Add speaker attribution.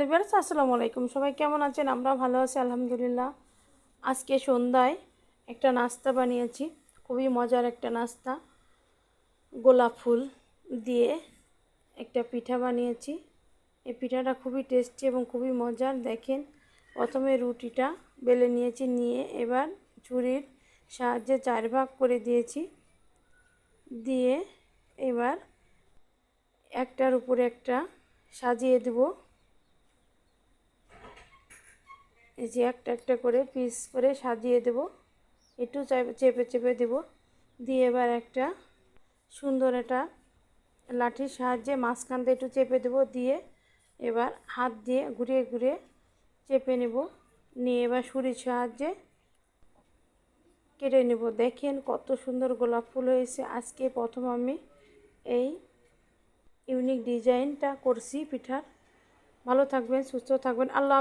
Speaker 1: Hello viewers, আসসালামু আলাইকুম। সবাই কেমন আছেন? আমরা ভালো আছি আলহামদুলিল্লাহ। আজকে সন্ধ্যায় একটা নাস্তা বানিয়েছি, খুবই মজার একটা নাস্তা। গোলাপ ফুল দিয়ে একটা পিঠা বানিয়েছি। এই পিঠাটা খুবই টেস্টি এবং খুবই মজার। দেখেন, প্রথমে রুটিটা বেলে নিয়েছি, নিয়ে এবার ছুরির সাহায্যে 4 ভাগ করে দিয়েছি। দিয়ে এবার একটার উপরে একটা সাজিয়ে দেব। এই যে একটা একটা করে পিস করে সাজিয়ে দেব, একটু চেপে চেপে দেব। দিয়ে এবার একটা সুন্দর একটা লাঠির সাহায্যে মাঝখান দিয়ে একটু চেপে দেব। দিয়ে এবার হাত দিয়ে ঘুরিয়ে ঘুরিয়ে চেপে নেব, নিয়ে এবার ছুরির সাহায্যে কেটে নেব। দেখেন কত সুন্দর গোলাপ ফুল হয়েছে। আজকে প্রথম আমি এই ইউনিক ডিজাইনটা করছি পিঠার। ভালো থাকবেন, সুস্থ থাকবেন। আল্লাহ।